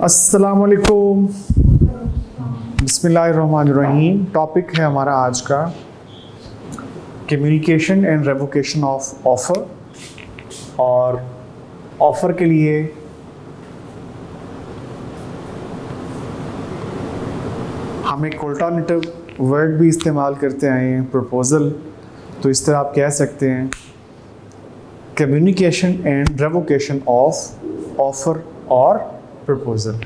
अस्सलामुअलैकुम, बिस्मिल्लाहिर्रहमानिर्रहीम। टॉपिक है हमारा आज का communication and revocation of offer. और ऑफ़र के लिए हम एक अल्टरनेटिव वर्ड भी इस्तेमाल करते आए हैं, प्रपोज़ल। तो इस तरह आप कह सकते हैं communication and revocation of offer और प्रपोज़ल।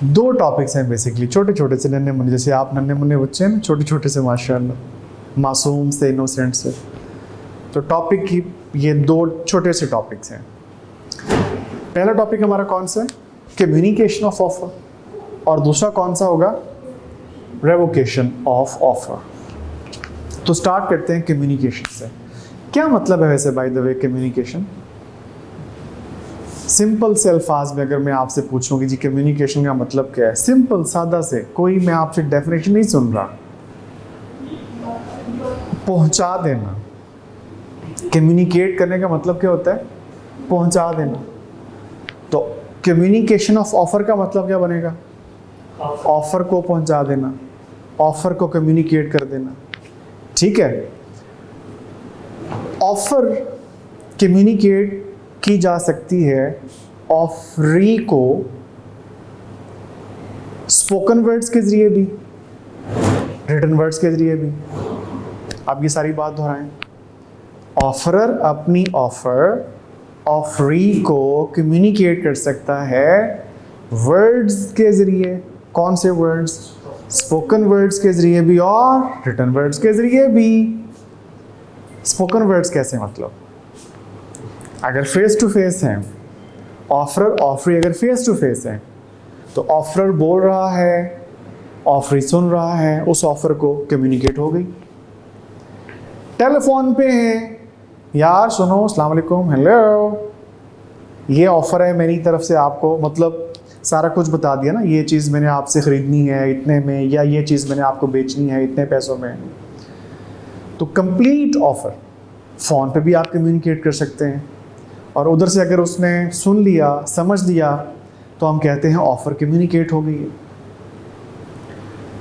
दो टॉपिक्स हैं बेसिकली, छोटे छोटे से, नन्हे मुन्ने, जैसे आप नन्हे मुन्ने बच्चे हैं, छोटे छोटे से माशाल्लाह, मासूम से, इनोसेंट से। तो टॉपिक की ये दो छोटे से टॉपिक्स हैं। पहला टॉपिक हमारा कौन सा है? Communication of offer. और दूसरा कौन सा होगा? Revocation of offer. तो स्टार्ट करते हैं कम्युनिकेशन से। क्या मतलब है वैसे by the way communication? Simple से अल्फाज में अगर मैं आपसे पूछूं कि जी कम्युनिकेशन का मतलब क्या है, सिंपल सादा से, कोई मैं आपसे डेफिनेशन नहीं सुन रहा, पहुंचा देना। कम्युनिकेट करने का मतलब क्या होता है? पहुंचा देना। तो कम्युनिकेशन ऑफ ऑफर का मतलब क्या बनेगा? ऑफर को पहुंचा देना, ऑफर को कम्युनिकेट कर देना। ठीक है। ऑफर कम्युनिकेट की जा सकती है ऑफरी को स्पोकन वर्ड्स के जरिए भी, रिटन वर्ड्स के जरिए भी। आप ये सारी बात दोहराएं। ऑफरर अपनी ऑफर ऑफरी को कम्युनिकेट कर सकता है वर्ड्स के जरिए। कौन से वर्ड्स? स्पोकन वर्ड्स के जरिए भी और रिटन वर्ड्स के जरिए भी। स्पोकन वर्ड्स कैसे? मतलब अगर फेस टू फेस हैं, ऑफरर ऑफरी अगर फेस टू फेस हैं, तो ऑफरर बोल रहा है, ऑफरी सुन रहा है, उस ऑफर को कम्युनिकेट हो गई। टेलीफोन पे है, यार सुनो, अस्सलाम वालेकुम, हेलो, ये ऑफर है मेरी तरफ से आपको, मतलब सारा कुछ बता दिया ना, ये चीज़ मैंने आपसे ख़रीदनी है इतने में, या ये चीज़ मैंने आपको बेचनी है इतने पैसों में। तो कंप्लीट ऑफर। फ़ोन पे भी आप कम्युनिकेट कर सकते हैं, और उधर से अगर उसने सुन लिया, समझ लिया, तो हम कहते हैं ऑफर कम्युनिकेट हो गई है।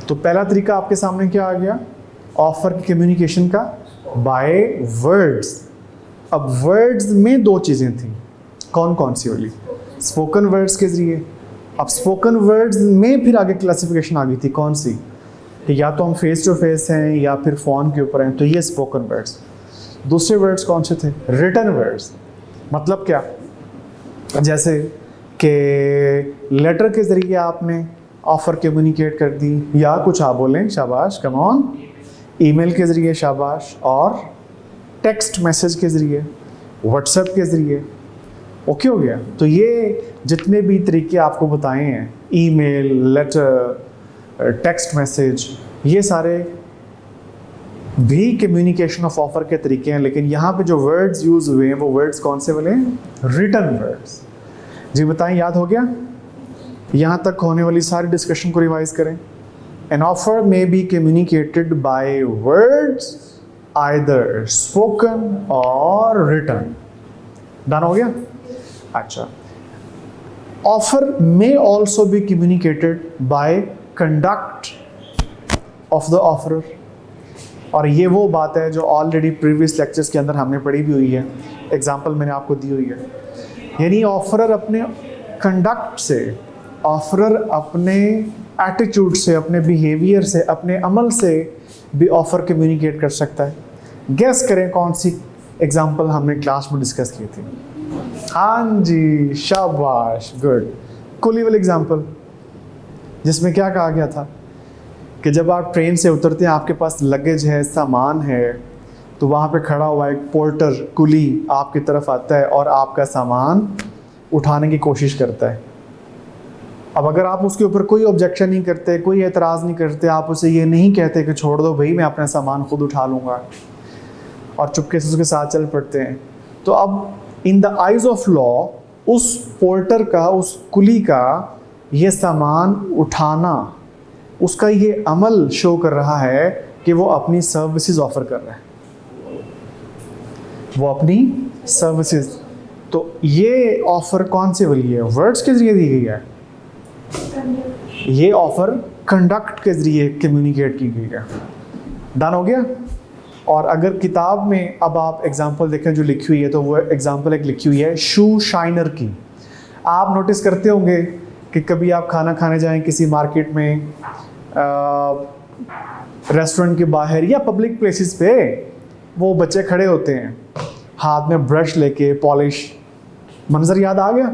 तो पहला तरीका आपके सामने क्या आ गया? ऑफर की कम्युनिकेशन का, बाय वर्ड्स। अब वर्ड्स में दो चीज़ें थी, कौन कौन सी वाली? स्पोकन वर्ड्स के जरिए। अब स्पोकन वर्ड्स में फिर आगे क्लासिफिकेशन आ गई थी, कौन सी? कि या तो हम फेस टू फेस हैं या फिर फ़ोन के ऊपर हैं, तो ये स्पोकन वर्ड्स। दूसरे वर्ड्स कौन से थे? Written words. मतलब क्या? जैसे कि लेटर के ज़रिए आपने ऑफ़र कम्युनिकेट कर दी, या कुछ आप बोलें, शाबाश, कम ऑन, ईमेल के ज़रिए, शाबाश, और टेक्स्ट मैसेज के ज़रिए, व्हाट्सएप के ज़रिए। ओके हो गया। तो ये जितने भी तरीके आपको बताए हैं, ईमेल, लेटर, टेक्स्ट मैसेज, ये सारे भी कम्युनिकेशन ऑफ ऑफर के तरीके हैं। लेकिन यहाँ पे जो वर्ड्स यूज़ हुए हैं वो वर्ड्स कौन से वाले हैं? Written words. जी बताएं, याद हो गया? यहाँ तक होने वाली सारी डिस्कशन को रिवाइज करें। An offer may be communicated by words, either spoken और रिटन। डन हो गया? अच्छा। Offer may also be communicated by conduct of the offeror. और ये वो बात है जो ऑलरेडी प्रीवियस लेक्चर्स के अंदर हमने पढ़ी भी हुई है, एग्जांपल मैंने आपको दी हुई है। यानी ऑफरर अपने कंडक्ट से, ऑफरर अपने एटीट्यूड से, अपने बिहेवियर से, अपने अमल से भी ऑफ़र कम्युनिकेट कर सकता है। गेस करें कौन सी एग्जांपल हमने क्लास में डिस्कस की थी? हाँ जी, शाबाश, गुड। कुली वाली एग्जांपल, जिसमें क्या कहा गया था कि जब आप ट्रेन से उतरते हैं, आपके पास लगेज है, सामान है, तो वहाँ पे खड़ा हुआ एक पोर्टर, कुली आपकी तरफ आता है और आपका सामान उठाने की कोशिश करता है। अब अगर आप उसके ऊपर कोई ऑब्जेक्शन नहीं करते, कोई एतराज़ नहीं करते, आप उसे ये नहीं कहते कि छोड़ दो भाई, मैं अपना सामान खुद उठा लूँगा, और चुपके से उसके साथ चल पड़ते हैं, तो अब in the eyes of law उस पोर्टर का, उस कुली का ये सामान उठाना, उसका ये अमल शो कर रहा है कि वो अपनी सर्विसेज ऑफर कर रहा है, वो अपनी सर्विसेज। तो ये ऑफर कौन से वाली है? वर्ड्स के जरिए दी गई है। ये ऑफर कंडक्ट के जरिए कम्युनिकेट की गई है। डन हो गया। और अगर किताब में अब आप एग्जांपल देखें जो लिखी हुई है, तो वो एग्जांपल एक लिखी हुई है शू शाइनर की। आप नोटिस करते होंगे कि कभी आप खाना खाने जाएं किसी मार्केट में, रेस्टोरेंट के बाहर या पब्लिक प्लेसेस पे, वो बच्चे खड़े होते हैं हाथ में ब्रश लेके, पॉलिश। मंजर याद आ गया?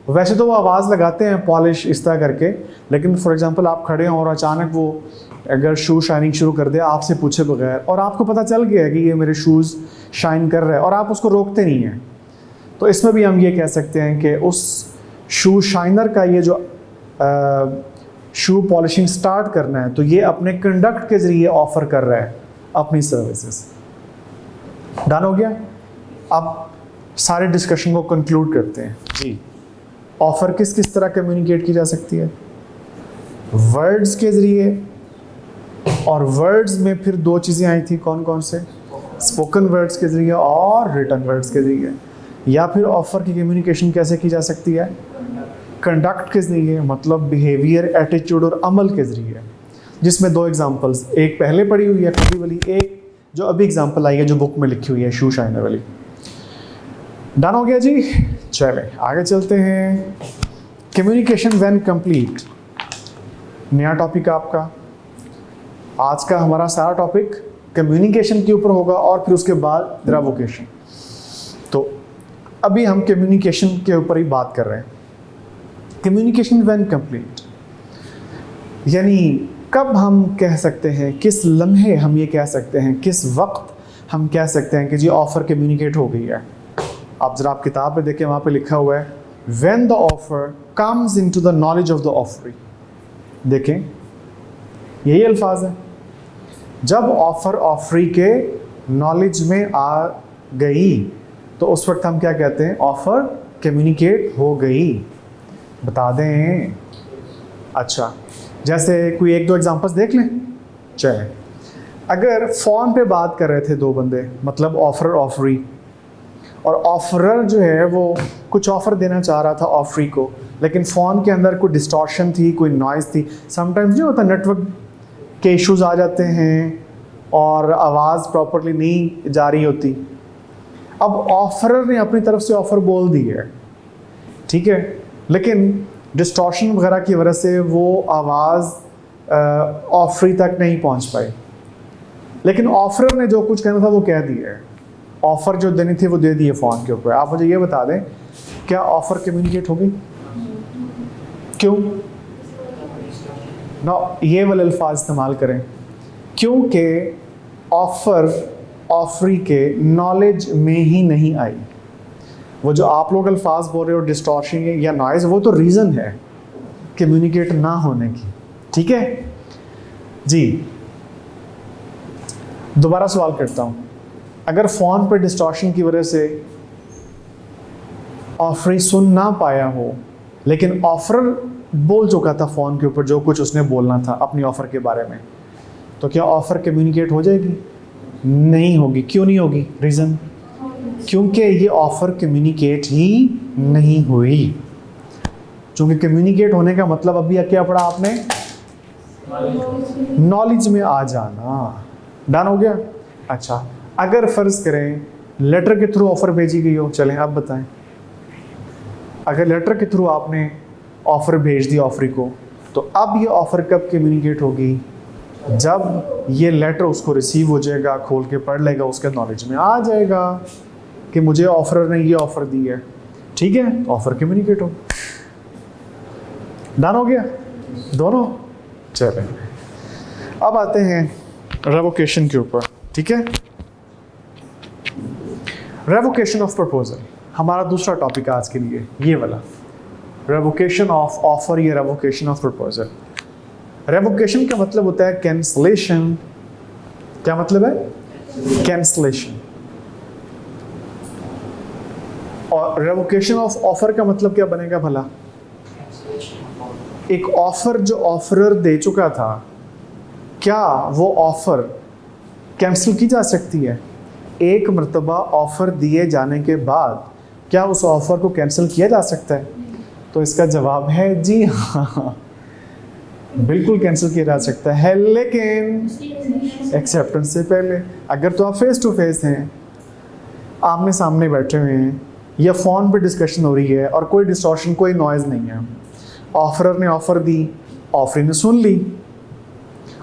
वैसे तो वो आवाज़ लगाते हैं पॉलिश इस तरह करके, लेकिन फॉर एग्जांपल आप खड़े हों और अचानक वो अगर शू शाइनिंग शुरू कर दे आपसे पूछे बगैर, और आपको पता चल गया है कि ये मेरे शूज़ शाइन कर रहे हैं और आप उसको रोकते नहीं हैं, तो इसमें भी हम ये कह सकते हैं कि उस शू शाइनर का ये जो शू पॉलिशिंग स्टार्ट करना है, तो ये अपने कंडक्ट के ज़रिए ऑफ़र कर रहा है अपनी सर्विसेज। डन हो गया। अब सारे डिस्कशन को कंक्लूड करते हैं जी। ऑफ़र किस किस तरह कम्युनिकेट की जा सकती है? वर्ड्स के ज़रिए, और वर्ड्स में फिर दो चीज़ें आई थी, कौन कौन से? स्पोकन वर्ड्स के ज़रिए और रिटन वर्ड्स के ज़रिए। या फिर ऑफ़र की कम्युनिकेशन कैसे की जा सकती है? कंडक्ट के ज़रिए, मतलब बिहेवियर, एटीट्यूड और अमल के ज़रिए, जिसमें दो एग्जांपल्स, एक पहले पढ़ी हुई है कभी वाली, एक जो अभी एग्जांपल आई है जो बुक में लिखी हुई है शू शाइनर वाली। डन हो गया जी। चले आगे चलते हैं। कम्युनिकेशन व्हेन कंप्लीट, नया टॉपिक आपका। आज का हमारा सारा टॉपिक कम्युनिकेशन के ऊपर होगा और फिर उसके बाद रेवोकेशन। तो अभी हम कम्युनिकेशन के ऊपर ही बात कर रहे हैं। कम्युनिकेशन व्हेन कंप्लीट यानी कब हम कह सकते हैं, किस लम्हे हम ये कह सकते हैं, किस वक्त हम कह सकते हैं कि जी ऑफ़र कम्युनिकेट हो गई है। आप ज़रा आप किताब में देखें, वहाँ पे लिखा हुआ है when the offer comes into the knowledge of the offeree. देखें यही अल्फाज है, जब ऑफर ऑफरी के नॉलेज में आ गई तो उस वक्त हम क्या कहते हैं? ऑफर कम्युनिकेट हो गई। बता दें। अच्छा, जैसे कोई एक दो एग्जांपल्स देख लें। चलें, अगर फ़ोन पे बात कर रहे थे दो बंदे, मतलब ऑफर ऑफरी, और ऑफरर जो है वो कुछ ऑफ़र देना चाह रहा था ऑफरी को, लेकिन फ़ोन के अंदर कोई डिस्टॉर्शन थी, कोई नॉइज़ थी। समटाइम्स जो होता है नेटवर्क के इश्यूज़ आ जाते हैं और आवाज़ प्रॉपरली नहीं जा रही होती। अब ऑफरर ने अपनी तरफ से ऑफ़र बोल दी है, ठीक है, लेकिन डिस्टॉर्शन वगैरह की वजह से वो आवाज़ ऑफरी तक नहीं पहुंच पाई, लेकिन ऑफरर ने जो कुछ कहना था वो कह दिया है। ऑफ़र जो देनी थी वो दे दिए फ़ोन के ऊपर। आप मुझे ये बता दें, क्या ऑफ़र कम्युनिकेट होगी? क्यों ना ये वाले अल्फाज इस्तेमाल करें? क्योंकि ऑफ़र ऑफरी के नॉलेज में ही नहीं आई। वो जो आप लोग अल्फाज बोल रहे हो डिस्टॉर्शन या नॉइज़, वो तो रीज़न है कम्युनिकेट ना होने की, ठीक है जी। दोबारा सवाल करता हूँ, अगर फ़ोन पर डिस्टॉर्शन की वजह से ऑफरी सुन ना पाया हो, लेकिन ऑफर बोल चुका था फ़ोन के ऊपर जो कुछ उसने बोलना था अपनी ऑफ़र के बारे में, तो क्या ऑफ़र कम्युनिकेट हो जाएगी? नहीं होगी। क्यों नहीं होगी? रीज़न, क्योंकि ये ऑफ़र कम्युनिकेट ही नहीं हुई। क्योंकि कम्युनिकेट होने का मतलब अभी क्या पढ़ा आपने? नॉलेज में आ जाना। डन हो गया। अच्छा, अगर फ़र्ज़ करें लेटर के थ्रू ऑफ़र भेजी गई हो, चलें अब बताएं, अगर लेटर के थ्रू आपने ऑफ़र भेज दी ऑफरी को, तो अब ये ऑफ़र कब कम्युनिकेट होगी? जब ये लेटर उसको रिसीव हो जाएगा, खोल के पढ़ लेगा, उसके नॉलेज में आ जाएगा कि मुझे ऑफ़र ने ये ऑफ़र दी है, ठीक है, तो ऑफ़र कम्युनिकेट हो। डन हो गया दोनों। चलें अब आते हैं रेवोकेशन के ऊपर, ठीक है। रेवोकेशन ऑफ प्रपोजल हमारा दूसरा टॉपिक आज के लिए, ये वाला रेवोकेशन ऑफ ऑफर या रेवोकेशन ऑफ प्रपोजल। रेवोकेशन का मतलब होता है कैंसलेशन। क्या मतलब है? कैंसलेशन। और रेवोकेशन ऑफ ऑफर का मतलब क्या बनेगा भला? एक ऑफर जो ऑफरर दे चुका था, क्या वो ऑफर कैंसिल की जा सकती है? एक मर्तबा ऑफर दिए जाने के बाद क्या उस ऑफ़र को कैंसिल किया जा सकता है? तो इसका जवाब है जी हाँ, बिल्कुल कैंसिल किया जा सकता है, लेकिन एक्सेप्टेंस से पहले। अगर तो आप फेस टू फेस हैं, आमने सामने बैठे हुए हैं, या फ़ोन पे डिस्कशन हो रही है और कोई डिस्टॉर्शन, कोई नॉइज़ नहीं है, ऑफरर ने ऑफ़र दी, ऑफरी ने सुन ली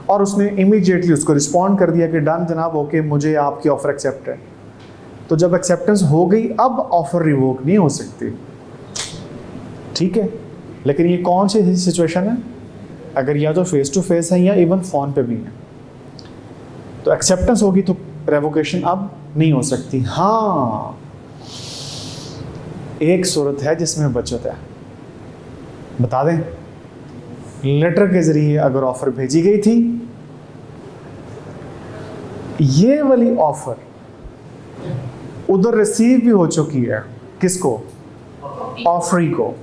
और उसने इमीडिएटली उसको रिस्पॉन्ड कर दिया कि डन जनाब, ओके, मुझे आपकी ऑफ़र एक्सेप्ट है। तो जब एक्सेप्टेंस हो गई, अब ऑफ़र रिवोक नहीं हो सकती, ठीक है। लेकिन ये कौन सी सिचुएशन है? अगर या तो फेस टू फेस है या इवन फ़ोन पे भी है, तो एक्सेप्टेंस होगी तो रेवोकेशन अब नहीं हो सकती। हाँ, एक सूरत है जिसमें बचत है, बता दें। लेटर के ज़रिए अगर ऑफ़र भेजी गई थी, ये वाली ऑफ़र उधर रिसीव भी हो चुकी है, किसको? ऑफरी को,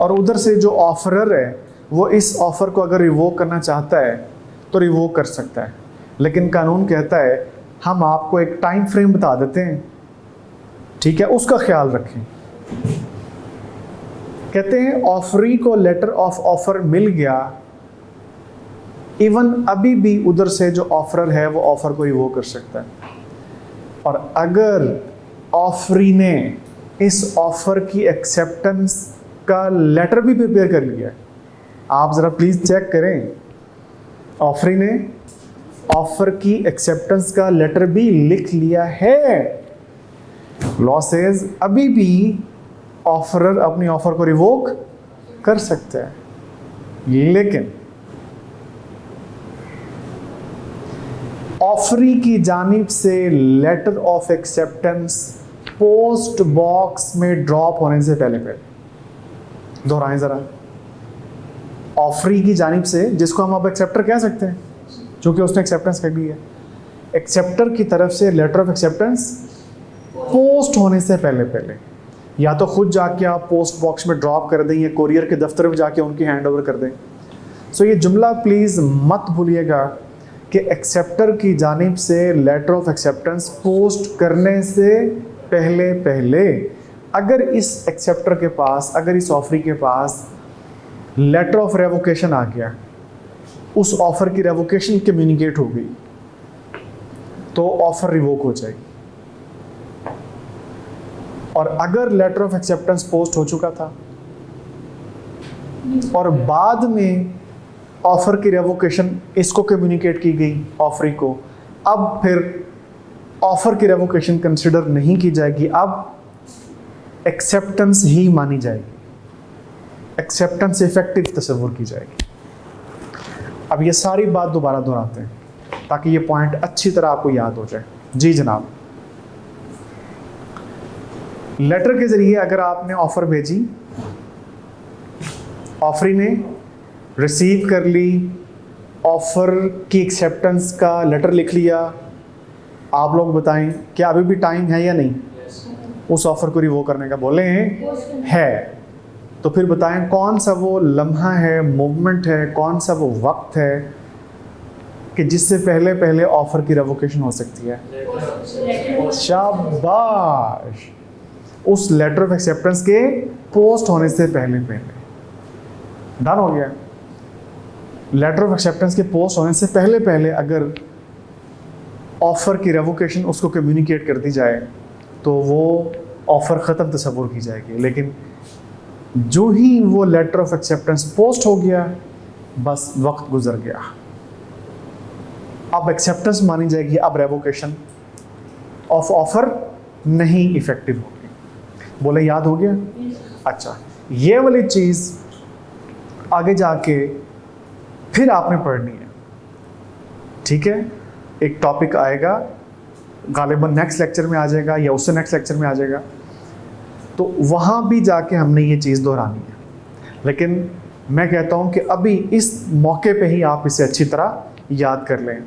और उधर से जो ऑफरर है वो इस ऑफ़र को अगर रिवोक करना चाहता है तो रिवोक कर सकता है, लेकिन कानून कहता है हम आपको एक टाइम फ्रेम बता देते हैं, ठीक है, उसका ख्याल रखें। कहते हैं ऑफरी को लेटर ऑफ ऑफर मिल गया, इवन अभी भी उधर से जो ऑफरर है वो ऑफर को रिवोक कर सकता है। और अगर ऑफरी ने इस ऑफर की एक्सेप्टेंस का लेटर भी प्रिपेयर कर लिया, आप ज़रा प्लीज़ चेक करें, ऑफरी ने ऑफर की एक्सेप्टेंस का लेटर भी लिख लिया है, लॉ सेज अभी भी ऑफरर अपनी ऑफर को रिवोक कर सकता है। लेकिन ऑफरी की जानिब से letter of acceptance post box में ड्रॉप होने से पहले पहले, दोहराएं ज़रा, ऑफरी की जानिब से, जिसको हम अब एक्सेप्टर कह सकते हैं क्योंकि उसने एक्सेप्टेंस कर ली है, एक्सेप्टर की तरफ से लेटर ऑफ एक्सेप्टेंस पोस्ट होने से पहले पहले, या तो खुद जाके आप पोस्ट बॉक्स में ड्रॉप कर दें या कोरियर के दफ्तर में जाके उनकी हैंड ओवर कर दें। सो ये जुमला प्लीज़ मत भूलिएगा कि एक्सेप्टर की जानिब से लेटर ऑफ एक्सेप्टेंस पोस्ट करने से पहले पहले अगर इस एक्सेप्टर के पास, अगर इस ऑफरी के पास लेटर ऑफ रेवोकेशन आ गया, उस ऑफर की रेवोकेशन कम्युनिकेट हो गई, तो ऑफर रिवोक हो जाएगी। और अगर लेटर ऑफ एक्सेप्टेंस पोस्ट हो चुका था और बाद में ऑफर की रेवोकेशन इसको कम्युनिकेट की गई ऑफरी को, अब फिर ऑफर की रेवोकेशन कंसिडर नहीं की जाएगी, अब एक्सेप्टेंस ही मानी जाएगी, एक्सेप्टेंस इफेक्टिव तस्वुर की जाएगी। अब ये सारी बात दोबारा दोहराते हैं ताकि ये पॉइंट अच्छी तरह आपको याद हो जाए। जी जनाब, लेटर के जरिए अगर आपने ऑफर भेजी, ऑफरी ने रिसीव कर ली, ऑफर की एक्सेप्टेंस का लेटर लिख लिया, आप लोग बताएं क्या अभी भी टाइम है या नहीं उस ऑफर को रिवोक करने का? बोले है। तो फिर बताएं कौन सा वो लम्हा है, मूवमेंट है, कौन सा वो वक्त है कि जिससे पहले पहले ऑफर की रेवोकेशन हो सकती है? शाबाश, उस लेटर ऑफ एक्सेप्टेंस के पोस्ट होने से पहले पहले। डन हो गया। लेटर ऑफ एक्सेप्टेंस के पोस्ट होने से पहले पहले अगर ऑफर की रेवोकेशन उसको कम्युनिकेट कर दी जाए तो वो ऑफर ख़त्म तस्वुर की जाएगी। लेकिन जो ही वो लेटर ऑफ एक्सेप्टेंस पोस्ट हो गया, बस वक्त गुजर गया, अब एक्सेप्टेंस मानी जाएगी, अब रेवोकेशन ऑफ ऑफर नहीं इफेक्टिव होगी। बोले याद हो गया? अच्छा, ये वाली चीज़ आगे जाके फिर आपने पढ़नी है, ठीक है? एक टॉपिक आएगा, गालिबन नेक्स्ट लेक्चर में आ जाएगा या उससे नेक्स्ट लेक्चर में आ जाएगा, तो वहाँ भी जाके हमने ये चीज़ दोहरानी है। लेकिन मैं कहता हूँ कि अभी इस मौके पे ही आप इसे अच्छी तरह याद कर लें।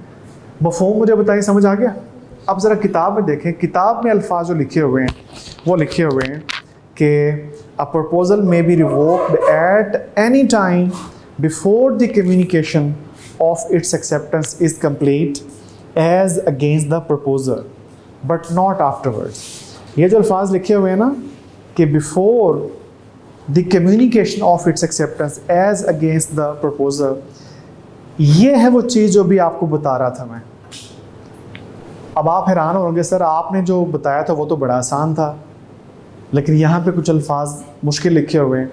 मफ़हूम मुझे बताइए, समझ आ गया? अब ज़रा किताब में देखें, किताब में अल्फाज जो लिखे हुए हैं वो लिखे हुए हैं कि a proposal may be revoked at any time before the communication of its acceptance is complete as against the proposer but not afterwards. ये जो अल्फाज लिखे हुए हैं ना कि before the communication of its acceptance as against the proposer, ये है वो चीज़ जो भी आपको बता रहा था मैं। अब आप हैरान होंगे, सर आपने जो बताया था वो तो बड़ा आसान था, लेकिन यहाँ पे कुछ अल्फाज मुश्किल लिखे हुए हैं।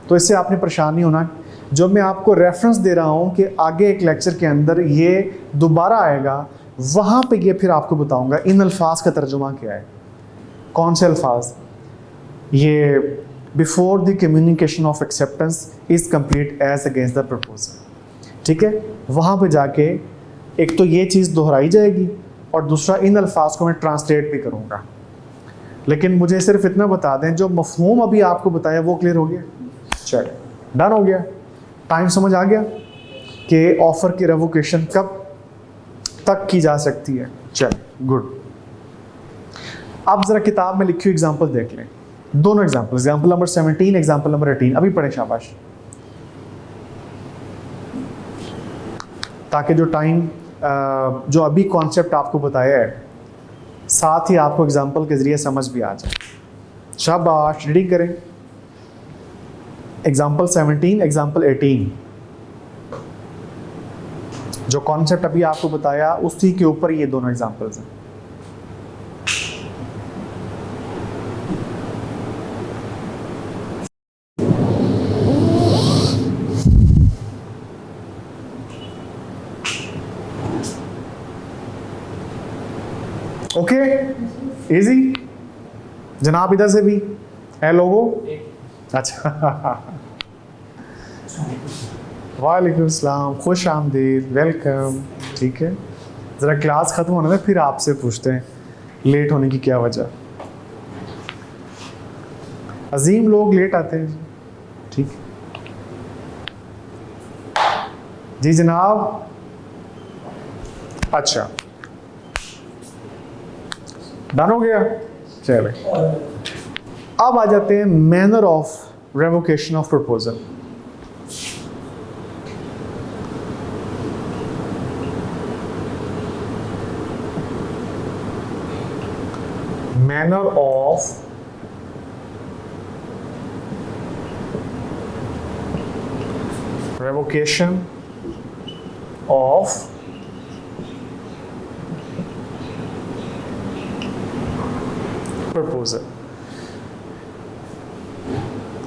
तो इससे आपने परेशान नहीं होना। जो मैं आपको रेफरेंस दे रहा हूँ कि आगे एक लेक्चर के अंदर ये दोबारा आएगा, वहाँ पे ये फिर आपको बताऊँगा इन अल्फाज का तर्जुमा क्या है, कौन से अल्फाज। ये before the communication of acceptance is complete as against the proposal, ठीक है। वहाँ पे जाके एक तो ये चीज़ दोहराई जाएगी और दूसरा इन अल्फाज को मैं ट्रांसलेट भी करूँगा। लेकिन मुझे सिर्फ इतना बता दें, जो मफहूम अभी आपको बताया वो क्लियर हो गया? चलिए, डन हो गया। टाइम समझ आ गया कि ऑफ़र की रेवोकेशन कब तक की जा सकती है। चलिए, गुड। अब ज़रा किताब में लिखी हुई एग्जाम्पल देख लें, दोनों एग्जाम्पल नंबर 17, एग्जाम्पल नंबर 18। अभी पढ़ें, शाबाश, ताकि जो टाइम जो अभी कॉन्सेप्ट आपको बताया है साथ ही आपको एग्जाम्पल के ज़रिए समझ भी आ जाए। शाबाश, रीडिंग करें। Example 17, example 18। जो कॉन्सेप्ट अभी आपको बताया उसी के ऊपर ये दोनों एग्जाम्पल्स हैं। Okay, easy. जनाब इधर से भी है लोगो? अच्छा, वालेकुम सलाम, खुश आमदीद, वेलकम। ठीक है, ज़रा क्लास ख़त्म होने में फिर आपसे पूछते हैं लेट होने की क्या वजह। अजीम लोग लेट आते हैं, ठीक है जी जनाब। अच्छा, डन हो गया। चलिए, अब आ जाते हैं manner of revocation of proposal. Manner of revocation of proposal।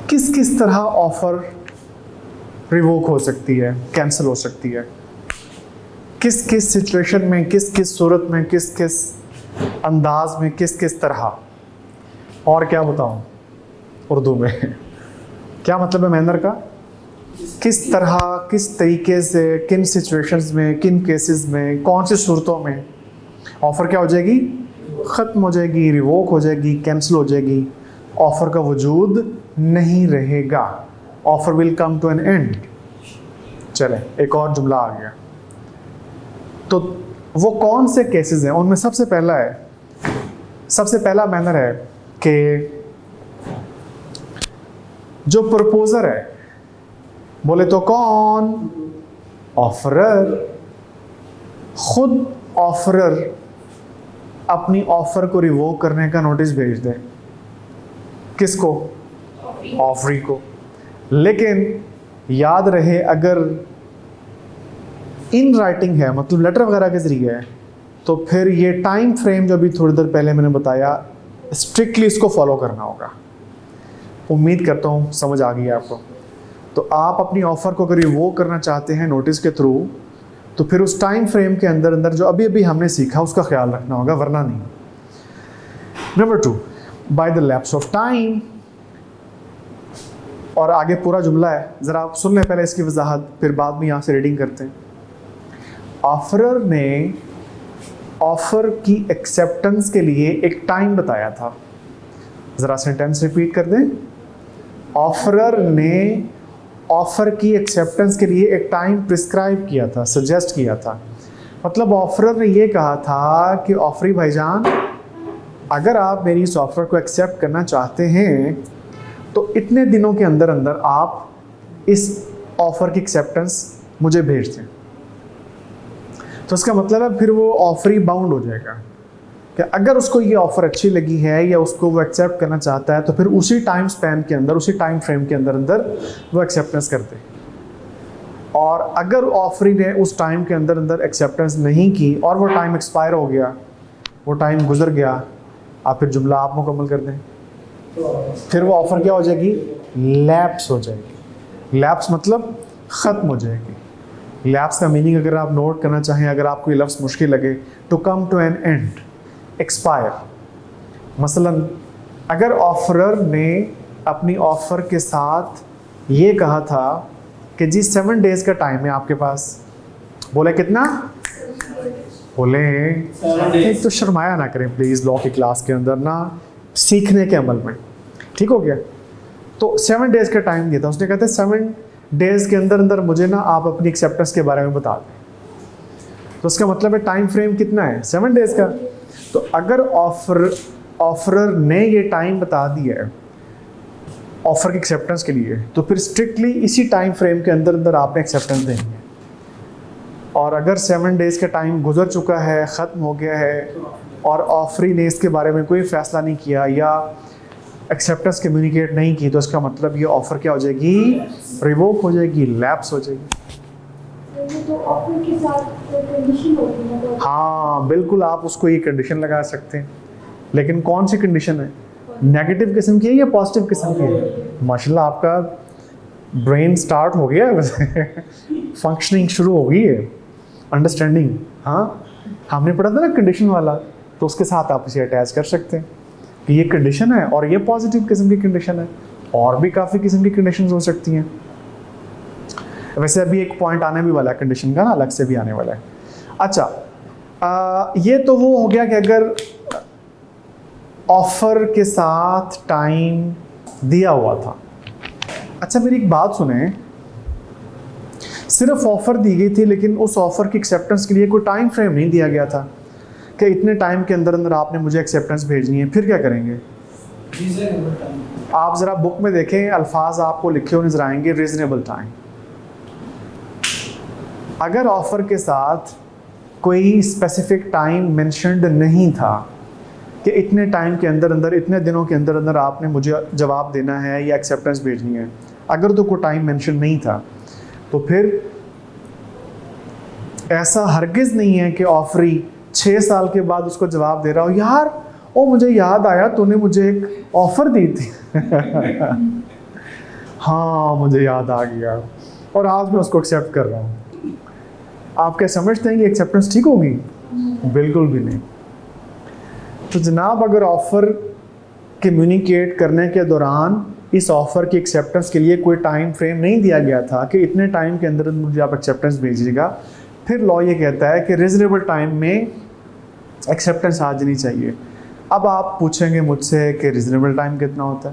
किस किस तरह ऑफर रिवोक हो सकती है, कैंसिल हो सकती है, किस किस सिचुएशन में, किस किस सूरत में, किस किस अंदाज में, किस किस तरह। और क्या बताऊं उर्दू में क्या मतलब है मैनर का? किस तरह, किस तरीके से, किन सिचुएशंस में, किन केसेस में, कौन सी सूरतों में ऑफ़र क्या हो जाएगी, ख़त्म हो जाएगी, रिवोक हो जाएगी, कैंसिल हो जाएगी, ऑफ़र का वजूद नहीं रहेगा, offer will come to an end. चले, एक और जुमला आ गया। तो वो कौन से केसेस हैं? उनमें सबसे पहला मैनर है कि जो प्रपोजर है, बोले तो कौन? ऑफरर। खुद ऑफरर अपनी ऑफर को रिवोक करने का नोटिस भेज दे। किसको? ऑफरी को। लेकिन याद रहे, अगर इन राइटिंग है, मतलब लेटर वगैरह के जरिए है, तो फिर ये टाइम फ्रेम जो भी थोड़ी देर पहले मैंने बताया, स्ट्रिक्टली इसको फॉलो करना होगा। उम्मीद करता हूँ समझ आ गई आपको। तो आप अपनी ऑफ़र को अगर रिवोक करना चाहते हैं नोटिस के थ्रू, तो फिर उस टाइम फ्रेम के अंदर अंदर जो अभी अभी हमने सीखा उसका ख्याल रखना होगा, वरना नहीं। Number 2, by the lapse of time. और आगे पूरा जुमला है, ज़रा आप सुन लें पहले इसकी वजाहत, फिर बाद में यहाँ से रीडिंग करते हैं। ऑफरर ने ऑफ़र की एक्सेप्टेंस के लिए एक टाइम बताया था। ज़रा सेंटेंस रिपीट कर दें। ऑफरर ने ऑफ़र की एक्सेप्टेंस के लिए एक टाइम प्रिस्क्राइब किया था, सजेस्ट किया था। मतलब ऑफरर ने ये कहा था कि ऑफरी भाईजान, अगर आप मेरी इस ऑफ़र को एक्सेप्ट करना चाहते हैं तो इतने दिनों के अंदर अंदर आप इस ऑफ़र की एक्सेप्टेंस मुझे भेज दें। तो इसका मतलब है फिर वो ऑफरी बाउंड हो जाएगा। कि अगर उसको ये ऑफ़र अच्छी लगी है या उसको वो एक्सेप्ट करना चाहता है तो फिर उसी टाइम स्पैन के अंदर, उसी टाइम फ्रेम के अंदर अंदर वो एक्सेप्टेंस कर दे। और अगर ऑफरी ने उस टाइम के अंदर अंदर एक्सेप्टेंस नहीं की और वो टाइम एक्सपायर हो गया, वो टाइम गुजर गया, आप फिर जुमला आप मुकम्मल कर दें, फिर वो ऑफ़र क्या हो जाएगी? लैप्स हो जाएगी। लैप्स मतलब ख़त्म हो जाएगी। लैप्स का मीनिंग अगर आप नोट करना चाहें, अगर आपको ये लफ्ज़ मुश्किल लगे, to come to an end, expire. मसलन अगर ऑफरर ने अपनी ऑफ़र के साथ ये कहा था कि जी 7 डेज़ का टाइम है आपके पास, बोले कितना? बोले एक तो शर्माया ना करें प्लीज़, लॉ की क्लास के अंदर ना, सीखने के अमल में, ठीक हो गया? तो 7 डेज़ का टाइम दिया था, उसने कहते 7 डेज़ के अंदर अंदर मुझे ना आप अपनी एक्सेप्टेंस के बारे में बता दें। तो उसका मतलब है टाइम फ्रेम कितना है? 7 डेज़ का। तो अगर ऑफरर ने ये टाइम बता दिया है ऑफ़र की एक्सेप्टेंस के लिए, तो फिर स्ट्रिक्टली इसी टाइम फ्रेम के अंदर अंदर आपने एक्सेप्टेंस देनी है। और अगर 7 डेज़ का टाइम गुजर चुका है, ख़त्म हो गया है और ऑफरी ने इसके बारे में कोई फ़ैसला नहीं किया या एक्सेप्टेंस कम्युनिकेट नहीं की, तो इसका मतलब ये ऑफ़र क्या हो जाएगी? रिवोक हो जाएगी, लैप्स हो जाएगी। तो ऑफर के साथ कंडीशन होती है तो हाँ बिल्कुल, आप उसको ये कंडीशन लगा सकते हैं, लेकिन कौन सी कंडीशन है? नेगेटिव किस्म की है या पॉजिटिव किस्म की है? माशाल्लाह आपका ब्रेन स्टार्ट हो गया है वैसे फंक्शनिंग शुरू हो गई है, अंडरस्टैंडिंग। हाँ, हमने पढ़ा था ना कंडीशन वाला, तो उसके साथ आप इसे अटैच कर सकते हैं कि ये कंडीशन है और ये पॉजिटिव किस्म की कंडीशन है। और भी काफ़ी किस्म की कंडीशन हो सकती हैं। वैसे अभी एक पॉइंट आने भी वाला है कंडीशन का ना, अलग से भी आने वाला है। अच्छा, ये तो वो हो गया कि अगर ऑफ़र के साथ टाइम दिया हुआ था। अच्छा मेरी एक बात सुने, सिर्फ ऑफ़र दी गई थी लेकिन उस ऑफ़र की एक्सेप्टेंस के लिए कोई टाइम फ्रेम नहीं दिया गया था कि इतने टाइम के अंदर अंदर आपने मुझे एक्सेप्टेंस भेजनी है, फिर क्या करेंगे? आप ज़रा बुक में देखें, अल्फाज आपको लिखे हुए नजर आएंगे, रीजनेबल टाइम। अगर ऑफ़र के साथ कोई स्पेसिफिक टाइम मेंशन्ड नहीं था कि इतने टाइम के अंदर अंदर, इतने दिनों के अंदर अंदर आपने मुझे जवाब देना है या एक्सेप्टेंस भेजनी है, अगर तो कोई टाइम मेंशन नहीं था, तो फिर ऐसा हरगिज़ नहीं है कि ऑफरी 6 साल के बाद उसको जवाब दे रहा हो, यार ओ मुझे याद आया तूने मुझे एक ऑफ़र दी थी हाँ मुझे याद आ गया और आज मैं उसको एक्सेप्ट कर रहा हूँ। आप क्या समझते हैं कि एक्सेप्टेंस ठीक होगी? बिल्कुल भी नहीं। तो जनाब अगर ऑफ़र कम्युनिकेट करने के दौरान इस ऑफ़र की एक्सेप्टेंस के लिए कोई टाइम फ्रेम नहीं दिया गया था कि इतने टाइम के अंदर मुझे आप एक्सेप्टेंस भेजिएगा, फिर लॉ ये कहता है कि रीज़नेबल टाइम में एक्सेप्टेंस आ जानी चाहिए। अब आप पूछेंगे मुझसे कि रीज़नेबल टाइम कितना होता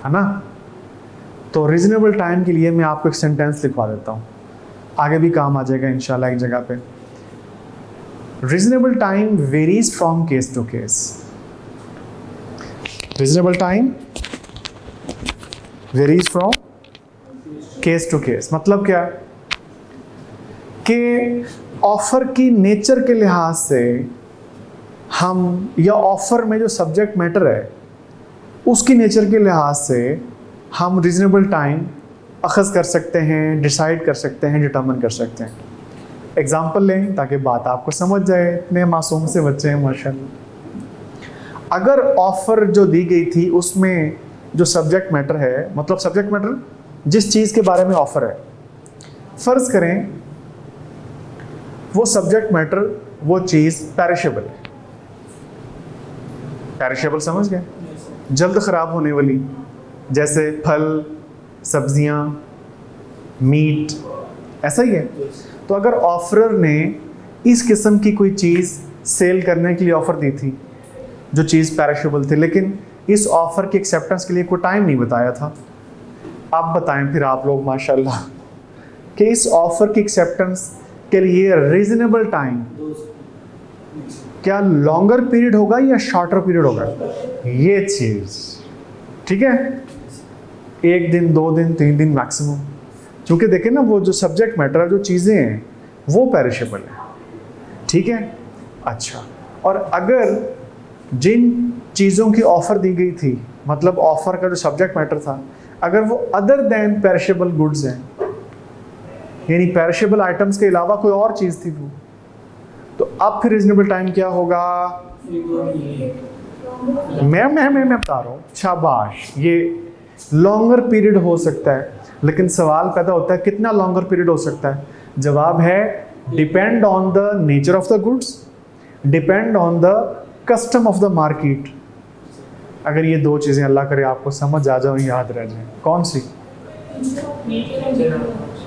है ना? तो रीज़नेबल टाइम के लिए मैं आपको एक सेंटेंस लिखवा देता हूँ, आगे भी काम आ जाएगा इंशाल्लाह एक जगह पे। Reasonable time varies from case to case. Reasonable time varies from case to case मतलब क्या कि ऑफ़र की नेचर के लिहाज से हम, या ऑफ़र में जो सब्जेक्ट मैटर है उसकी नेचर के लिहाज से हम रीज़नेबल टाइम अखज़ कर सकते हैं, डिसाइड कर सकते हैं, डिटर्मिन कर सकते हैं। एग्ज़ाम्पल लें ताकि बात आपको समझ जाए, इतने मासूम से बच्चे हैं माशाल्लाह। अगर ऑफ़र जो दी गई थी उसमें जो सब्जेक्ट मैटर है, मतलब सब्जेक्ट मैटर जिस चीज़ के बारे में ऑफ़र है, फ़र्ज़ करें वो सब्जेक्ट मैटर, वो चीज़ पैरिशेबल है। पैरिशेबल समझ गए? जल्द ख़राब होने वाली, जैसे फल, सब्जियां, मीट, ऐसा ही है। तो अगर ऑफरर ने इस किस्म की कोई चीज़ सेल करने के लिए ऑफ़र दी थी जो चीज़ पैरिशेबल थी, लेकिन इस ऑफ़र की एक्सेप्टेंस के लिए कोई टाइम नहीं बताया था, आप बताएं फिर आप लोग माशाल्लाह कि इस ऑफ़र की एक्सेप्टेंस के लिए रीज़नेबल टाइम क्या लॉन्गर पीरियड होगा या शॉर्टर पीरियड होगा? ये चीज़ ठीक है, 1 दिन, 2 दिन, 3 दिन मैक्सिमम। क्योंकि देखें ना, वो जो सब्जेक्ट मैटर, जो चीज़ें हैं वो पेरिशेबल है, ठीक है। अच्छा, और अगर जिन चीज़ों की ऑफ़र दी गई थी, मतलब ऑफ़र का जो सब्जेक्ट मैटर था, अगर वो अदर देन पेरिशेबल गुड्स हैं, यानी पेरिशेबल आइटम्स के अलावा कोई और चीज़ थी वो, तो अब फिर रीजनेबल टाइम क्या होगा? मैं बता रहा हूँ, शाबाश, ये लॉन्गर पीरियड हो सकता है, लेकिन सवाल पैदा होता है कितना लॉन्गर पीरियड हो सकता है? जवाब है depend on the nature of the goods, depend on the custom of the market. अगर ये दो चीज़ें अल्लाह करे आपको समझ आ जाए, याद रह जाए, कौन सी?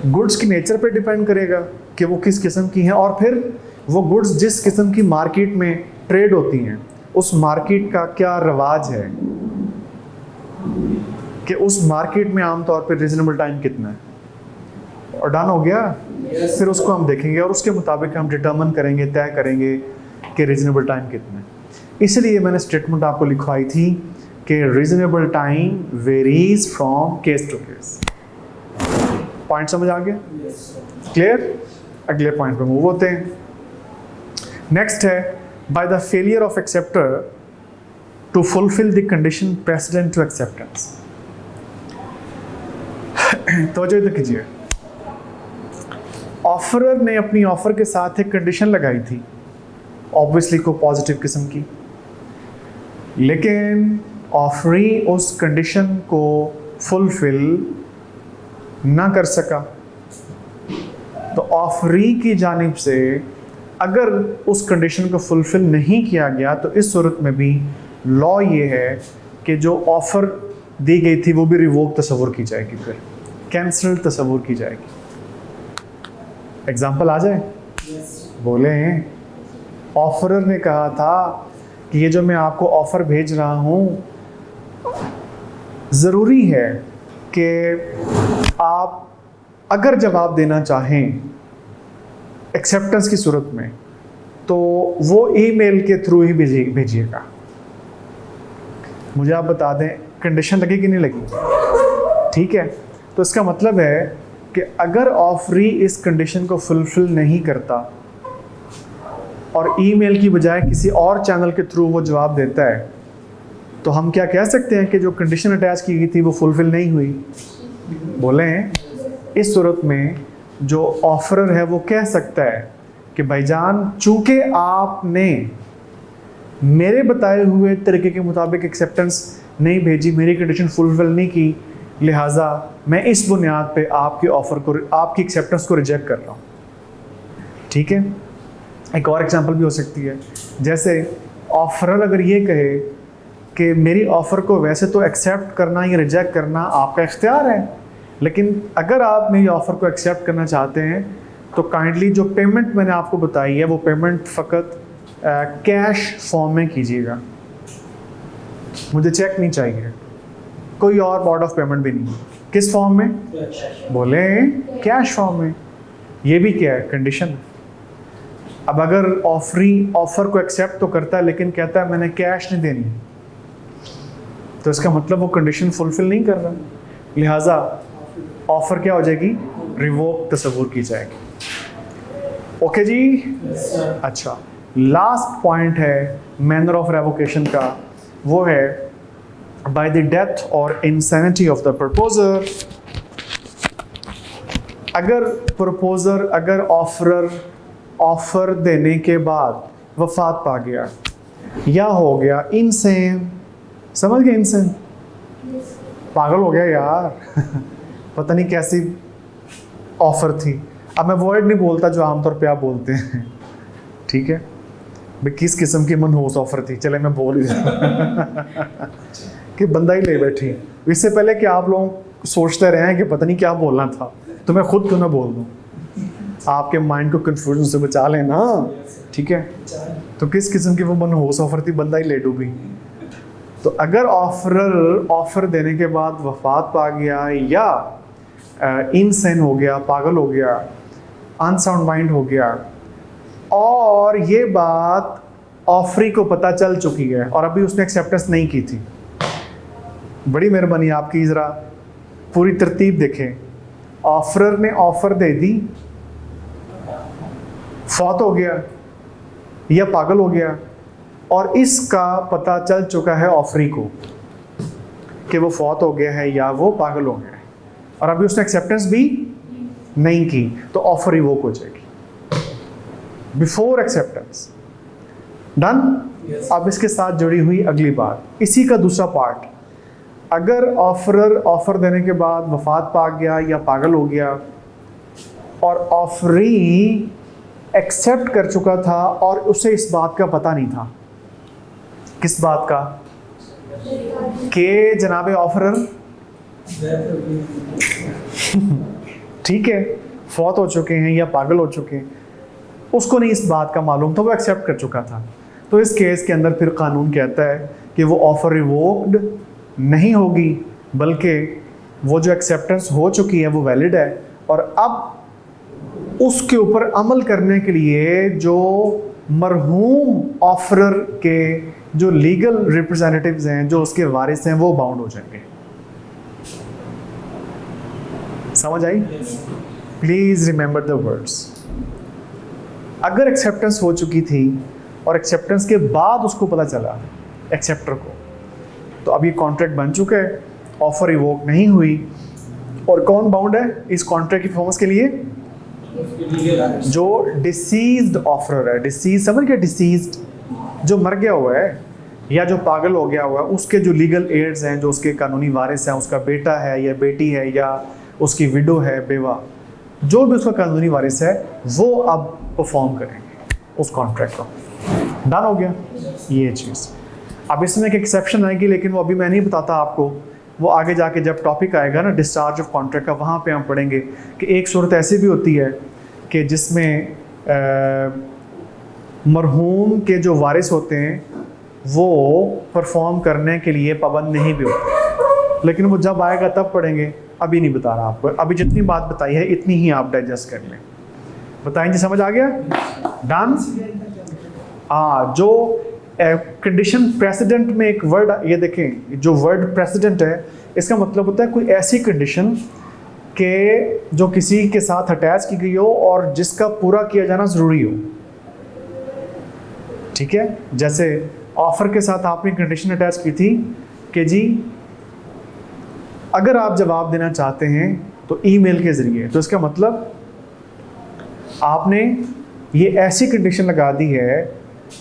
गुड्स की नेचर पे डिपेंड करेगा कि वो किस किस्म की हैं, और फिर वो गुड्स जिस किस्म की मार्केट में ट्रेड होती हैं, उस मार्केट का क्या रवाज है, कि उस मार्केट में आमतौर पे रीजनेबल टाइम कितना है। और डन हो गया? फिर उसको हम देखेंगे और उसके मुताबिक हम डिटर्मिन करेंगे, तय करेंगे कि रीजनेबल टाइम कितना है। इसलिए मैंने स्टेटमेंट आपको लिखवाई थी कि reasonable time varies from case to case. Point समझ आ गया? क्लियर? अगले पॉइंट पे मूव होते हैं। नेक्स्ट है by the failure of acceptor to fulfil the condition precedent to acceptance. तवज्जो इधर कीजिए। ऑफरर ने अपनी ऑफर के साथ एक कंडीशन लगाई थी, ऑब्वियसली को पॉजिटिव किस्म की, लेकिन ऑफरी उस कंडीशन को फुलफिल ना कर सका। तो ऑफरी की जानिब से अगर उस कंडीशन को फुलफिल नहीं किया गया तो इस सूरत में भी लॉ ये है कि जो ऑफ़र दी गई थी वो भी रिवोक तस्वुर की जाएगी, फिर कैंसल तस्वुर की जाएगी। एग्जाम्पल आ जाए? बोले हैं, ऑफरर ने कहा था कि ये जो मैं आपको ऑफ़र भेज रहा हूँ, ज़रूरी है कि आप अगर जवाब देना चाहें एक्सेप्टेंस की सूरत में तो वो ईमेल के थ्रू ही भेजिएगा। मुझे आप बता दें कंडीशन लगी कि नहीं लगी? ठीक है, तो इसका मतलब है कि अगर ऑफरी इस कंडीशन को फुलफिल नहीं करता और ईमेल की बजाय किसी और चैनल के थ्रू वो जवाब देता है, तो हम क्या कह सकते हैं कि जो कंडीशन अटैच की गई थी वो फुलफिल नहीं हुई? बोले हैं, इस सूरत में जो ऑफरर है वो कह सकता है कि भाईजान, चूंकि आपने मेरे बताए हुए तरीके के मुताबिक एक्सेप्टेंस नहीं भेजी, मेरी कंडीशन फुलफिल नहीं की, लिहाजा मैं इस बुनियाद पे आपकी ऑफ़र को, आपकी एक्सेप्टेंस को रिजेक्ट कर रहा हूँ। ठीक है, एक और एग्जांपल भी हो सकती है, जैसे ऑफरर अगर ये कहे कि मेरी ऑफ़र को वैसे तो एक्सेप्ट करना या रिजेक्ट करना आपका इख्तियार है, लेकिन अगर आप मेरी ऑफ़र को एक्सेप्ट करना चाहते हैं तो काइंडली जो पेमेंट मैंने आपको बताई है वो पेमेंट फ़कत कैश फॉर्म में कीजिएगा, मुझे चेक नहीं चाहिए, कोई और मोड ऑफ पेमेंट भी नहीं। किस फॉर्म में? बोले कैश फॉर्म में। ये भी क्या है? कंडीशन। अब अगर ऑफर को एक्सेप्ट तो करता है लेकिन कहता है मैंने कैश नहीं देनी, तो इसका मतलब वो कंडीशन फुलफिल नहीं कर रहा, लिहाजा ऑफर क्या हो जाएगी? रिवोक तस्वुर की जाएगी। ओके जी? अच्छा, लास्ट पॉइंट है मैनर ऑफ रेवोकेशन का, वो है बाय द डेथ और इंसैनिटी ऑफ द प्रपोजर। अगर ऑफरर ऑफर देने के बाद वफात पा गया या हो गया इनसेन, समझ गए? इनसेन, पागल हो गया यार पता नहीं कैसी ऑफर थी। अब मैं वर्ड नहीं बोलता जो आमतौर पे आप बोलते हैं, ठीक है भाई, किस किस्म की मनहूस ऑफर थी, चले मैं बोल ही कि बंदा ही ले बैठी। इससे पहले कि आप लोग सोचते रहे हैं कि पता नहीं क्या बोलना था, तो मैं खुद क्यों ना बोल दूँ, आपके माइंड को कंफ्यूजन से बचा लेना। ठीक है, तो किस किस्म की वो मनहूस ऑफर थी, बंदा ही ले डूबी। तो अगर ऑफरर ऑफर देने के बाद वफात पा गया या इनसेन हो गया, पागल हो गया, अनसाउंड माइंड हो गया, और ये बात ऑफरी को पता चल चुकी है और अभी उसने एक्सेप्टेंस नहीं की थी, बड़ी मेहरबानी आपकी, ज़रा पूरी तरतीब देखें। ऑफरर ने ऑफर दे दी, फौत हो गया या पागल हो गया, और इसका पता चल चुका है ऑफरी को कि वो फौत हो गया है या वो पागल हो गया है, और अभी उसने एक्सेप्टेंस भी नहीं की, तो ऑफर रिवोक हो जाएगी बिफोर एक्सेप्टेंस। डन। अब इसके साथ जुड़ी हुई अगली बात, इसी का दूसरा पार्ट, अगर ऑफरर ऑफर देने के बाद वफात पा गया या पागल हो गया और ऑफरी एक्सेप्ट कर चुका था और उसे इस बात का पता नहीं था, किस बात का, कि जनाब ऑफरर ठीक है फौत हो चुके हैं या पागल हो चुके हैं, उसको नहीं इस बात का मालूम था, वो एक्सेप्ट कर चुका था, तो इस केस के अंदर फिर कानून कहता है कि वो ऑफर रिवोक्ड नहीं होगी, बल्कि वो जो एक्सेप्टेंस हो चुकी है वो वैलिड है, और अब उसके ऊपर अमल करने के लिए जो मरहूम ऑफरर के जो लीगल रिप्रेजेंटेटिव्स हैं, जो उसके वारिस हैं, वो बाउंड हो जाएंगे। समझ आई? Please remember the words. अगर एक्सेप्टेंस हो चुकी थी और एक्सेप्टेंस के बाद उसको पता चला एक्सेप्टर को, तो अब ये कॉन्ट्रैक्ट बन चुका है, ऑफर रिवोक नहीं हुई, और कौन बाउंड है इस कॉन्ट्रैक्ट की परफॉर्मेंस के लिए? जो डिसीज्ड ऑफरर है। डिसीज समझ गया? डिसीज्ड जो मर गया हुआ है या जो पागल हो गया हुआ है, उसके जो लीगल एड्स हैं, जो उसके कानूनी वारिस हैं, उसका बेटा है या बेटी है या उसकी विडो है, बेवा, जो भी उसका कानूनी वारिस है, वो अब परफॉर्म करेंगे उस कॉन्ट्रैक्ट को। डन हो गया ये चीज़। अब इसमें एक एक्सेप्शन आएगी, लेकिन वो अभी मैं नहीं बताता आपको, वो आगे जाके जब टॉपिक आएगा ना डिस्चार्ज ऑफ कॉन्ट्रैक्ट का, वहाँ पे हम पढ़ेंगे कि एक सूरत ऐसी भी होती है कि जिसमें मरहूम के जो वारिस होते हैं वो परफॉर्म करने के लिए पाबंद नहीं भी होते, लेकिन वो जब आएगा तब पढ़ेंगे, अभी नहीं बता रहा आपको। अभी जितनी बात बताई है इतनी ही आप डाइजेस्ट कर लें। बताएंगे, समझ आ गया? डन। हाँ, जो कंडीशन प्रेसिडेंट में एक वर्ड, ये देखें, जो वर्ड प्रेसिडेंट है इसका मतलब होता है कोई ऐसी कंडीशन के जो किसी के साथ अटैच की गई हो और जिसका पूरा किया जाना ज़रूरी हो। ठीक है, जैसे ऑफर के साथ आपने कंडीशन अटैच की थी कि जी अगर आप जवाब देना चाहते हैं तो ईमेल के ज़रिए, तो इसका मतलब आपने ये ऐसी कंडीशन लगा दी है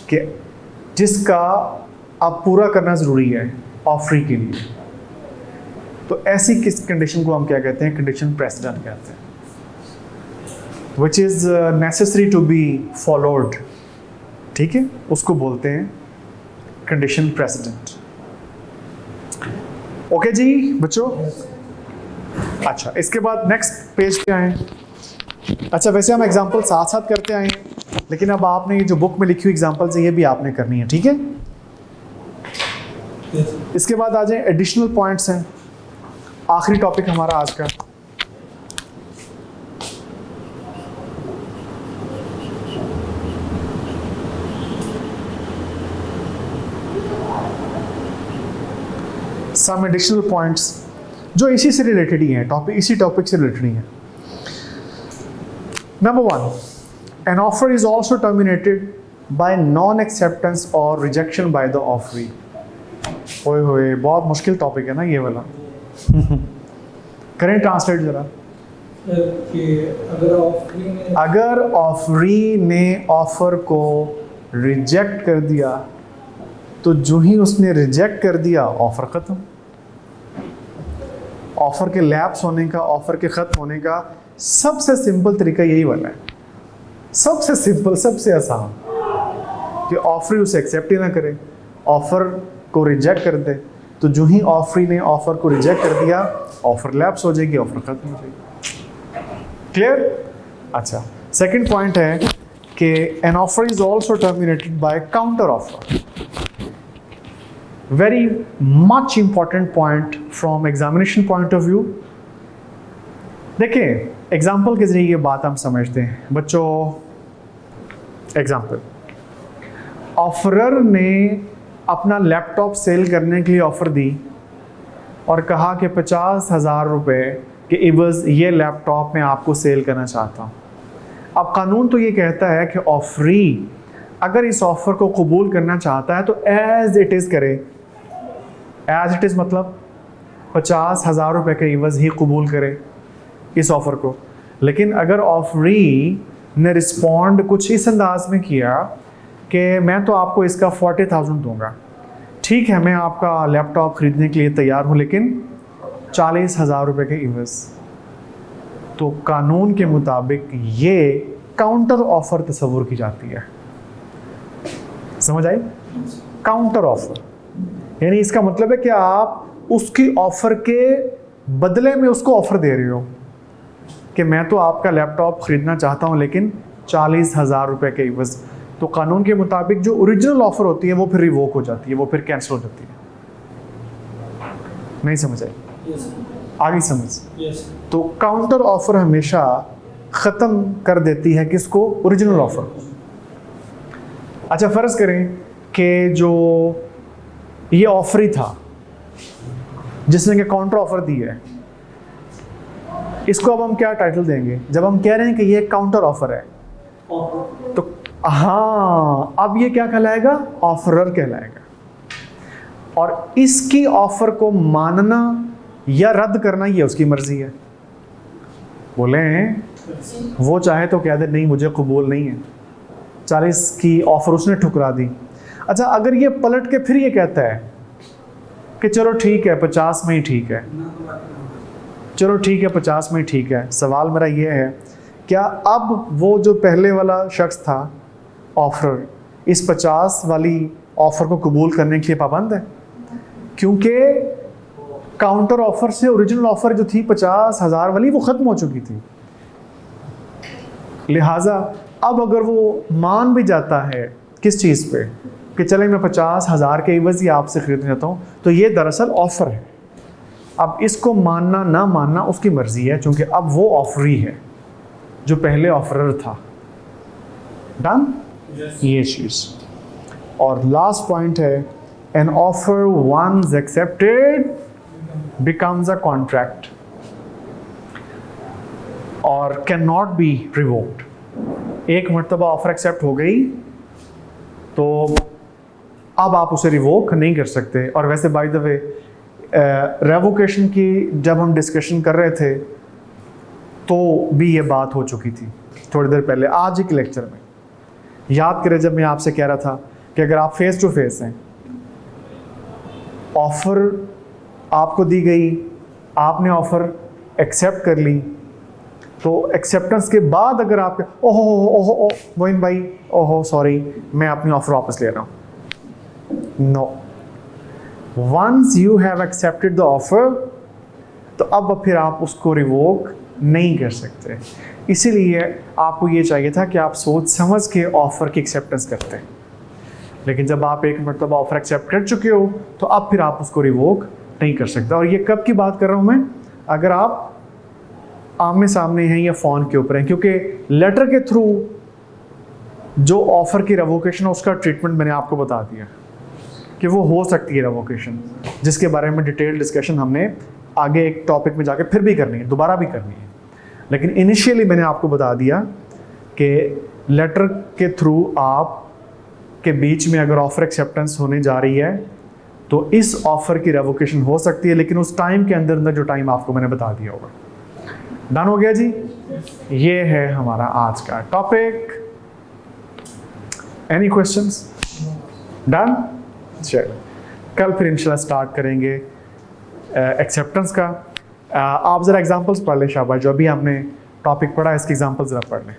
कि जिसका आप पूरा करना ज़रूरी है ऑफरी के लिए, तो ऐसी किस कंडीशन को हम क्या कहते हैं? कंडीशन प्रेसिडेंट कहते हैं, which is necessary to be followed. ठीक है, उसको बोलते हैं कंडीशन प्रेसिडेंट। ओके जी बच्चों। अच्छा, इसके बाद नेक्स्ट पेज पे आए। अच्छा, वैसे हम एग्जांपल साथ साथ करते आए हैं, लेकिन अब आपने ये जो बुक में लिखी हुई एग्जांपल्स है ये भी आपने करनी है। ठीक है, इसके बाद आ जाए एडिशनल पॉइंट्स हैं, आखिरी टॉपिक हमारा आज का। सम एडिशनल पॉइंट्स जो इसी से रिलेटेड ही हैं, टॉपिक इसी टॉपिक से रिलेटेड ही हैं। Number 1, an offer is also terminated bye non acceptance और रिजेक्शन बाय द ऑफरी। ओए होए, बहुत मुश्किल टॉपिक है ना ये वाला। करें ट्रांसलेट जरा। अगर ऑफरी ने ऑफर को रिजेक्ट कर दिया तो जो ही उसने रिजेक्ट कर दिया ऑफर ख़त्म। ऑफर के लैप्स होने का, ऑफर के ख़त्म होने का सबसे सिंपल तरीका यही वाला है, सबसे सिंपल, सबसे आसान, कि ऑफरी उसे एक्सेप्ट ही ना करे, ऑफर को रिजेक्ट कर दे, तो जो ही ऑफरी ने ऑफर को रिजेक्ट कर दिया ऑफर लैप्स हो जाएगी, ऑफर ख़त्म हो जाएगी। क्लियर? अच्छा, सेकंड पॉइंट है कि an offer is also terminated bye counter offer. Very much important point from examination point of view। देखिए, एग्जाम्पल के जरिए ये बात हम समझते हैं बच्चों। एग्जाम्पल, ऑफरर ने अपना लैपटॉप सेल करने के लिए ऑफर दी और कहा कि 50,000 रुपये के इवज़ ये लैपटॉप मैं आपको सेल करना चाहता हूँ। अब कानून तो ये कहता है कि ऑफरी अगर इस ऑफ़र को कबूल करना चाहता है तो एज इट इज़ करे। एज इट इज़ मतलब 50,000 रुपये के इवज़ ही कबूल करे इस ऑफ़र को। लेकिन अगर ऑफरी ने रिस्पॉन्ड कुछ इस अंदाज में किया कि मैं तो आपको इसका 40,000 दूंगा, ठीक है मैं आपका लैपटॉप ख़रीदने के लिए तैयार हूँ, लेकिन 40,000 रुपये के इवज़, तो कानून के मुताबिक ये काउंटर ऑफ़र तस्वुर की जाती है। समझ आई? काउंटर ऑफ़र यानी इसका मतलब है कि आप उसकी ऑफ़र के बदले में उसको ऑफ़र दे रहे हो कि मैं तो आपका लैपटॉप ख़रीदना चाहता हूँ लेकिन 40,000 रुपये के इवज़। तो कानून के मुताबिक जो ओरिजिनल ऑफ़र होती है वो फिर रिवोक हो जाती है, वो फिर कैंसिल हो जाती है। नहीं समझ आई? आगे समझ। तो काउंटर ऑफ़र हमेशा ख़त्म कर देती है किसको? Original offer. अच्छा फ़र्ज़ करें कि जो ये ऑफरी था जिसने कि काउंटर ऑफ़र दी है, इसको अब हम क्या टाइटल देंगे? जब हम कह रहे हैं कि ये काउंटर ऑफ़र है तो हाँ, अब ये क्या कहलाएगा? ऑफरर कहलाएगा। और इसकी ऑफ़र को मानना या रद्द करना ये उसकी मर्ज़ी है। बोलें वो चाहे तो कह दे नहीं मुझे कबूल नहीं है, 40 की ऑफ़र उसने ठुकरा दी। अच्छा अगर ये पलट के फिर ये कहता है कि चलो ठीक है 50 में ही ठीक है, चलो ठीक है 50 में ही ठीक है, सवाल मेरा ये है क्या अब वो जो पहले वाला शख्स था ऑफ़र इस 50 वाली ऑफ़र को कबूल करने के लिए पाबंद है? क्योंकि काउंटर ऑफ़र से ओरिजिनल ऑफ़र जो थी 50,000 वाली वो ख़त्म हो चुकी थी। लिहाजा अब अगर वो मान भी जाता है किस चीज़ पे कि चले मैं 50,000 के इवज़ ही आपसे ख़रीदना चाहता हूँ, तो ये दरअसल ऑफ़र है। अब इसको मानना ना मानना उसकी मर्ज़ी है, क्योंकि अब वो ऑफरी है जो पहले ऑफरर था। डन? ये चीज़। और लास्ट पॉइंट है an offer once accepted becomes a contract और कैन नॉट बी रिवोक्ड। एक मरतबा ऑफर एक्सेप्ट हो गई तो अब आप उसे रिवोक नहीं कर सकते। और वैसे बाय द वे रेवोकेशन की जब हम डिस्कशन कर रहे थे तो भी ये बात हो चुकी थी थोड़ी देर पहले, आज एक लेक्चर में। याद करें जब मैं आपसे कह रहा था कि अगर आप फेस टू फेस हैं, ऑफ़र आपको दी गई, आपने ऑफ़र एक्सेप्ट कर ली, तो एक्सेप्टेंस के बाद अगर आप ओहो ओहो मोइन भाई ओहो सॉरी मैं अपनी ऑफ़र वापस ले रहा हूँ, no, once you have accepted the offer तो अब फिर आप उसको रिवोक नहीं कर सकते। इसीलिए आपको ये चाहिए था कि आप सोच समझ के ऑफ़र की एक्सेप्टेंस करते हैं, लेकिन जब आप एक मरतबा ऑफ़र एक्सेप्ट कर चुके हो तो अब फिर आप उसको रिवोक नहीं कर सकते। और ये कब की बात कर रहा हूँ मैं? अगर आप आमने सामने हैं या फ़ोन के ऊपर हैं, क्योंकि लेटर के थ्रू जो ऑफ़र की रेवोकेशन है उसका ट्रीटमेंट मैंने आपको बता दिया कि वो हो सकती है रेवोकेशन, जिसके बारे में डिटेल डिस्कशन हमने आगे एक टॉपिक में जाके फिर भी करनी है, दोबारा भी करनी है। लेकिन इनिशियली मैंने आपको बता दिया कि लेटर के थ्रू आप के बीच में अगर ऑफ़र एक्सेप्टेंस होने जा रही है तो इस ऑफ़र की रेवोकेशन हो सकती है, लेकिन उस टाइम के अंदर जो टाइम आपको मैंने बता दिया होगा। डन हो गया जी? ये है हमारा आज का टॉपिक। Any questions? डन? चलो कल फिर इंशाल्लाह स्टार्ट करेंगे एक्सेप्टेंस का। आप ज़रा एग्जांपल्स पढ़ लें शाबाश, जो अभी हमने टॉपिक पढ़ा इसके एग्जांपल्स ज़रा पढ़ लें।